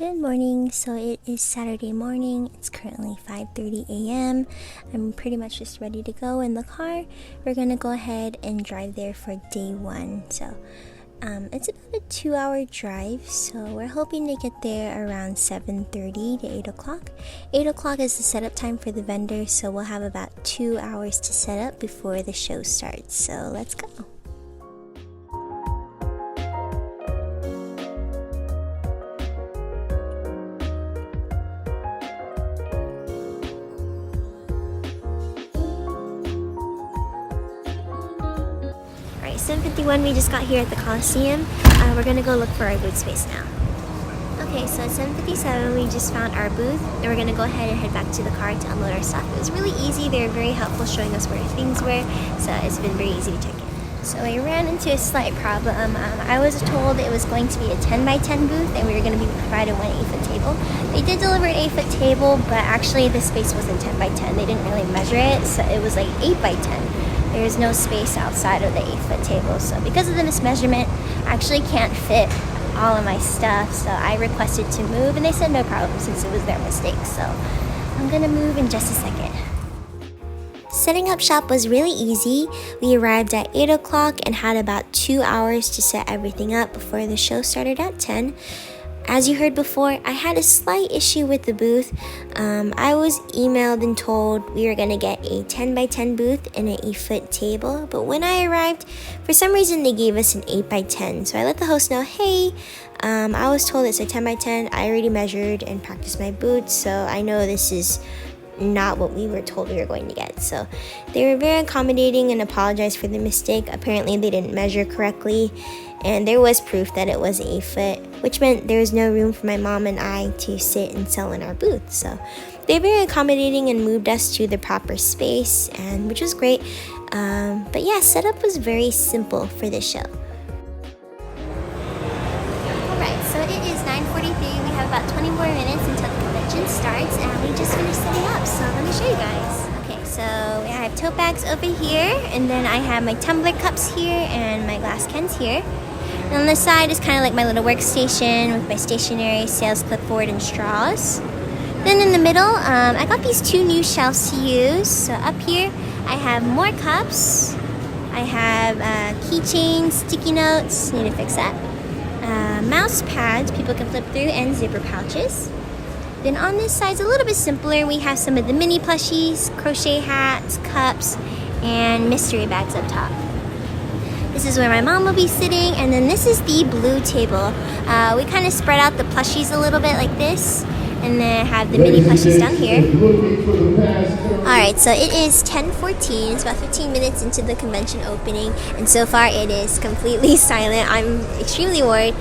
Good morning. So it is Saturday morning. It's currently 5:30 a.m. I'm pretty much just ready to go in the car. We're gonna go ahead and drive there for day one. So it's about a 2-hour drive. So we're hoping to get there around 7:30 to 8 o'clock. 8 o'clock is the setup time for the vendor. So we'll have about 2 hours to set up before the show starts. So let's go. Alright, 7:51, we just got here at the Coliseum. We're gonna go look for our booth space now. Okay, so at 7:57, we just found our booth, and we're gonna go ahead and head back to the car to unload our stuff. It was really easy. They were very helpful showing us where things were, so it's been very easy to check in. So I ran into a slight problem. I was told it was going to be a 10 by 10 booth, and we were going to be provided one 8-foot table. They did deliver an 8-foot table, but actually the space wasn't 10 by 10. They didn't really measure it, so it was like 8 by 10. There is no space outside of the 8-foot table, so because of the mismeasurement, I actually can't fit all of my stuff. So I requested to move, and they said no problem since it was their mistake. So I'm gonna move in just a second. Setting up shop was really easy. We arrived at 8 o'clock and had about 2 hours to set everything up before the show started at 10. As you heard before, I had a slight issue with the booth. I was emailed and told we were gonna get a 10 by 10 booth and an 8-foot table, but when I arrived, for some reason they gave us an 8 by 10. So I let the host know, hey, I was told it's a 10 by 10. I already measured and practiced my boots, so I know this is not what we were told we were going to get. So they were very accommodating and apologized for the mistake. Apparently they didn't measure correctly, and there was proof that it was 8 foot, which meant there was no room for my mom and I to sit and sell in our booth. So they were very accommodating and moved us to the proper space, and which was great. But yeah, setup was very simple for this show. Alright, so it is 9:43. We have about 20 more minutes until the convention starts, and we just finished setting up, so let me show you guys. Okay, so I have tote bags over here, and then I have my tumbler cups here and my glass cans here. And on the side is kind of like my little workstation with my stationery, sales clipboard, and straws. Then in the middle, I got these 2 new shelves to use. So up here, I have more cups. I have keychains, sticky notes, need to fix that. Mouse pads people can flip through, and zipper pouches. Then on this side is a little bit simpler. We have some of the mini plushies, crochet hats, cups, and mystery bags up top. This is where my mom will be sitting, and then this is the blue table. We kind of spread out the plushies a little bit like this, and then have the mini plushies down here. Alright, so it is 10:14. It's about 15 minutes into the convention opening, and so far it is completely silent. I'm extremely worried.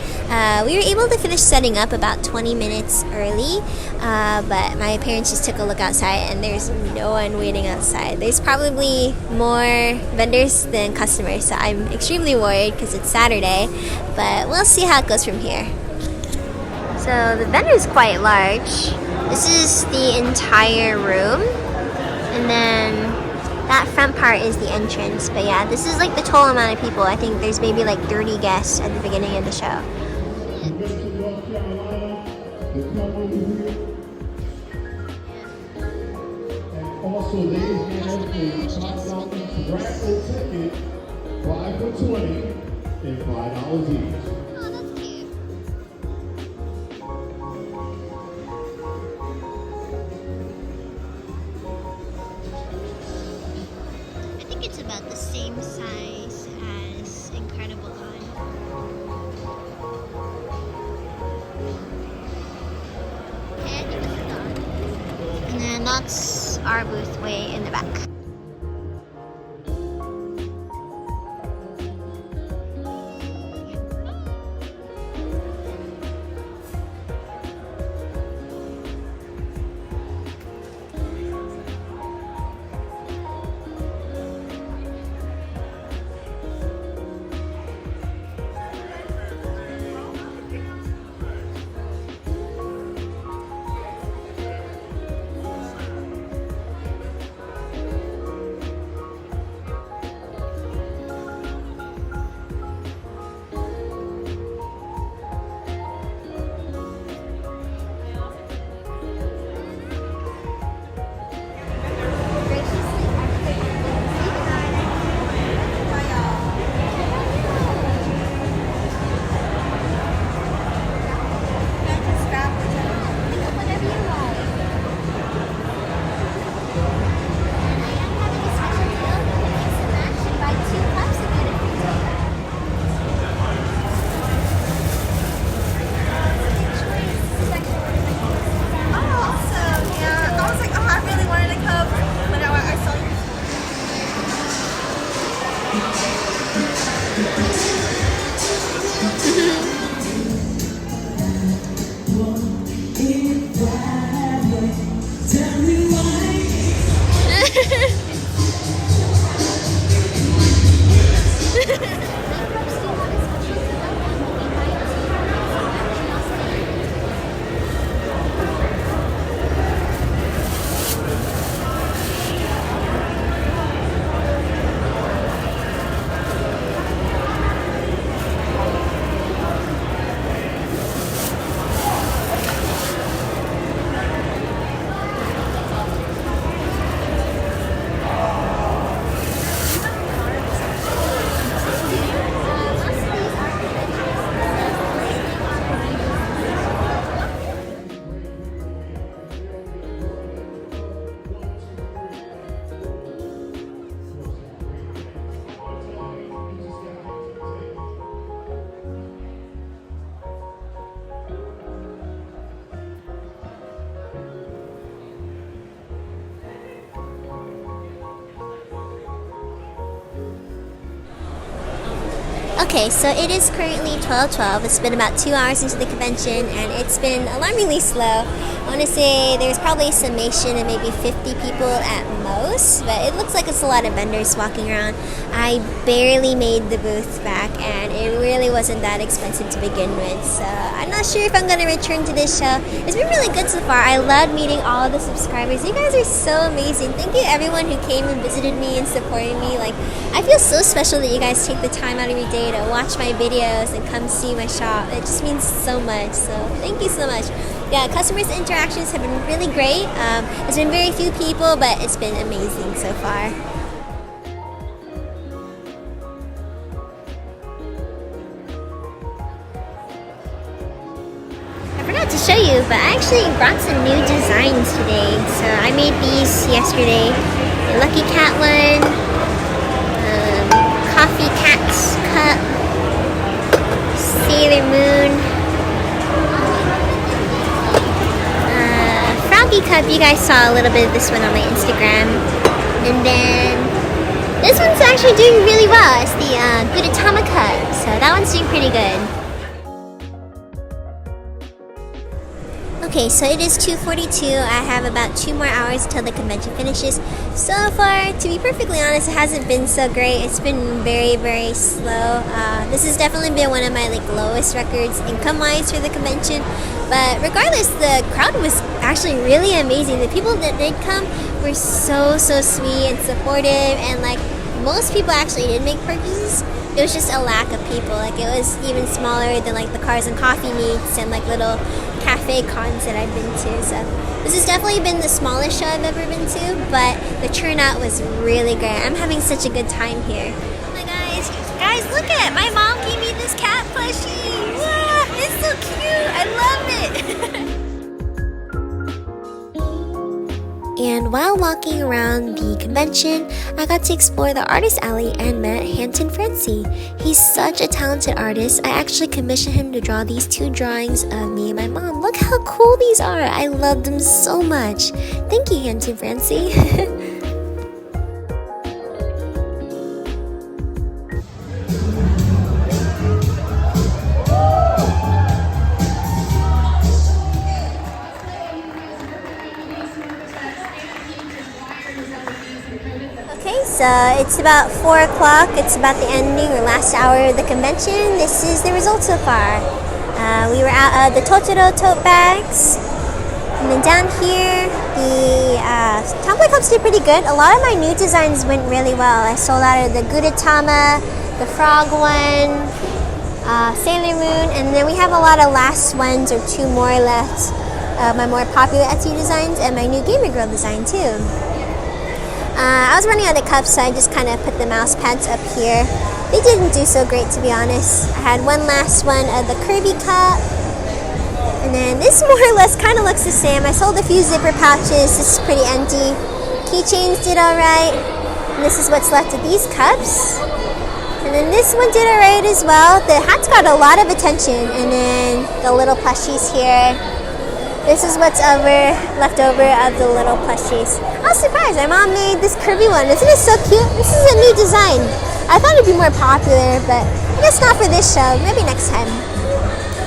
We were able to finish setting up about 20 minutes early, but my parents just took a look outside, and there's no one waiting outside. There's probably more vendors than customers, so I'm extremely worried because it's Saturday, but we'll see how it goes from here. So the vendor is quite large. This is the entire room, and then that front part is the entrance. But yeah, this is like the total amount of people. I think there's maybe like 30 guests at the beginning of the show. Also, ladies and gentlemen, $5 raffle ticket, 5 for 20 and $5 each. It's about the same size as Incredible Con. And then that's our booth way in the back. Okay, so it is currently 12:12. It's been about 2 hours into the convention, and it's been alarmingly slow. I want to say there's probably a summation of maybe 50 people at most, but it looks like it's a lot of vendors walking around. I barely made the booth back, and it really wasn't that expensive to begin with, so I'm not sure if I'm going to return to this show. It's been really good so far. I loved meeting all of the subscribers. You guys are so amazing. Thank you everyone who came and visited me and supported me. Like, I feel so special that you guys take the time out of your day to watch my videos and come see my shop. It just means so much, so thank you so much. Yeah, customers' interactions have been really great. It's been very few people, but it's been amazing so far. I forgot to show you, but I actually brought some new designs today. So I made these yesterday. The Lucky Cat one, Coffee Cat's Cup, Sailor Moon, Froggy Cup. You guys saw a little bit of this one on my Instagram. And then this one's actually doing really well. It's the Gudetama Cup. So that one's doing pretty good. Okay, so it is 2:42. I have about 2 more hours until the convention finishes. So far, to be perfectly honest, it hasn't been so great. It's been very, very slow. This has definitely been one of my lowest records income-wise for the convention. But regardless, the crowd was actually really amazing. The people that did come were so sweet and supportive, and most people actually did make purchases. It was just a lack of people. It was even smaller than the cars and coffee meets and little cafe cons that I've been to. So this has definitely been the smallest show I've ever been to, but the turnout was really great. I'm having such a good time here. Oh my guys, look at, my mom gave me this cat plushie. Wow, it's so cute. I love it. And while walking around the convention, I got to explore the artist alley and met Hanton Francie. He's such a talented artist. I actually commissioned him to draw these 2 drawings of me and my mom. Look how cool these are. I love them so much. Thank you, Hanton Francie. Okay, so it's about 4 o'clock. It's about the ending or last hour of the convention. This is the result so far. We were out of the Totoro tote bags. And then down here, the Tomboy Cups did pretty good. A lot of my new designs went really well. I sold out of the Gudetama, the Frog one, Sailor Moon, and then we have a lot of last ones or 2 more left. My more popular Etsy designs and my new Gamer Girl design too. I was running out of cups, so I just kind of put the mouse pads up here. They didn't do so great, to be honest. I had one last one of the Kirby cup. And then this more or less kind of looks the same. I sold a few zipper pouches. This is pretty empty. Keychains did alright. And this is what's left of these cups. And then this one did alright as well. The hats got a lot of attention. And then the little plushies here. This is what's left over of the little plushies. I was surprised. My mom made this curvy one. Isn't it so cute? This is a new design. I thought it'd be more popular, but I guess not for this show. Maybe next time.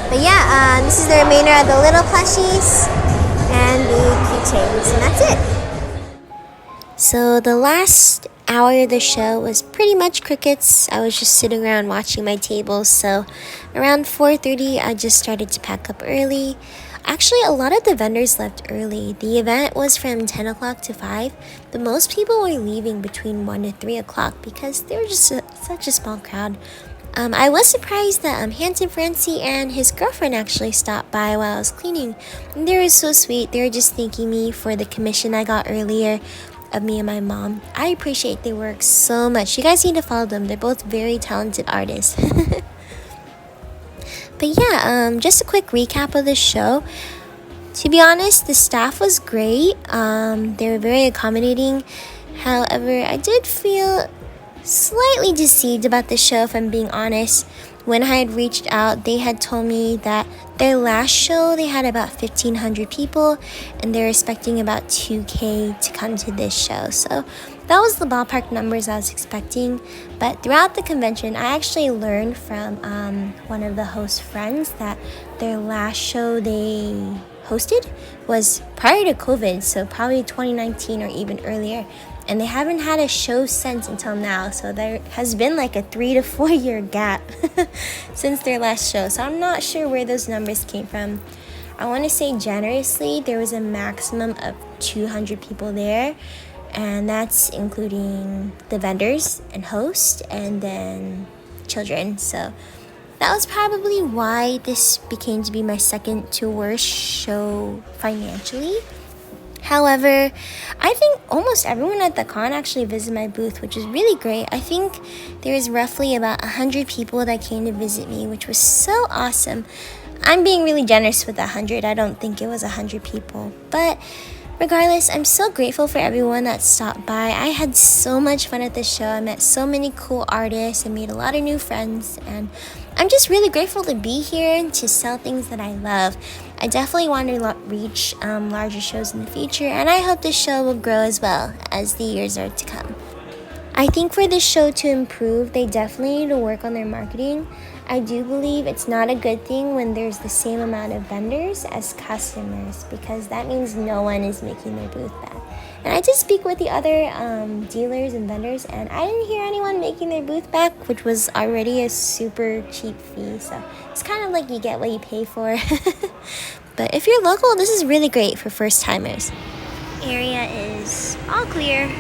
But yeah, this is the remainder of the little plushies and the keychains, and that's it. So the last hour of the show was pretty much crickets. I was just sitting around watching my tables. So around 4:30, I just started to pack up early. Actually, a lot of the vendors left early. The event was from 10 o'clock to 5, but most people were leaving between 1 to 3 o'clock because they were just such a small crowd. I was surprised that Hanson Francie and his girlfriend actually stopped by while I was cleaning. And they were so sweet. They were just thanking me for the commission I got earlier of me and my mom. I appreciate their work so much. You guys need to follow them. They're both very talented artists. But yeah, just a quick recap of the show. To be honest, the staff was great. They were very accommodating. However, I did feel slightly deceived about the show, if I'm being honest. When I had reached out, they had told me that their last show, they had about 1,500 people, and they're expecting about 2K to come to this show. So that was the ballpark numbers I was expecting. But throughout the convention, I actually learned from one of the host friends that their last show they hosted was prior to COVID, so probably 2019 or even earlier. And they haven't had a show since until now, so there has been like a 3 to 4 year gap since their last show. So I'm not sure where those numbers came from. I want to say generously, there was a maximum of 200 people there, and that's including the vendors and host and then children. So that was probably why this became to be my second to worst show financially. However, I think almost everyone at the con actually visited my booth, which is really great. I think there was roughly about 100 people that came to visit me, which was so awesome. I'm being really generous with 100. I don't think it was 100 people. But regardless, I'm so grateful for everyone that stopped by. I had so much fun at this show. I met so many cool artists and made a lot of new friends. And I'm just really grateful to be here and to sell things that I love. I definitely want to reach larger shows in the future, and I hope this show will grow as well as the years are to come. I think for this show to improve, they definitely need to work on their marketing. I do believe it's not a good thing when there's the same amount of vendors as customers, because that means no one is making their booth back. And I did speak with the other dealers and vendors, and I didn't hear anyone making their booth back, which was already a super cheap fee. So it's kind of like you get what you pay for. But if you're local, this is really great for first timers. Area is all clear.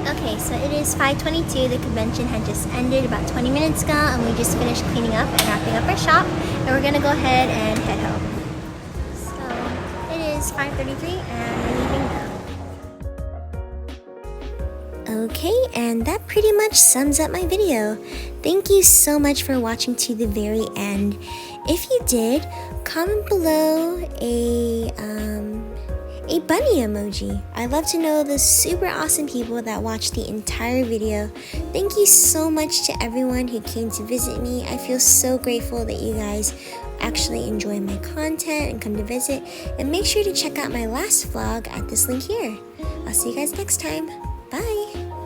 Okay, so it is 5:22. The convention had just ended about 20 minutes ago, and we just finished cleaning up and wrapping up our shop, and we're gonna go ahead and head home. So it is 5:33, and we're leaving now. Okay, and that pretty much sums up my video. Thank you so much for watching to the very end. If you did, comment below a bunny emoji. I'd love to know the super awesome people that watched the entire video. Thank you so much to everyone who came to visit me. I feel so grateful that you guys actually enjoy my content and come to visit. And make sure to check out my last vlog at this link here. I'll see you guys next time. Bye!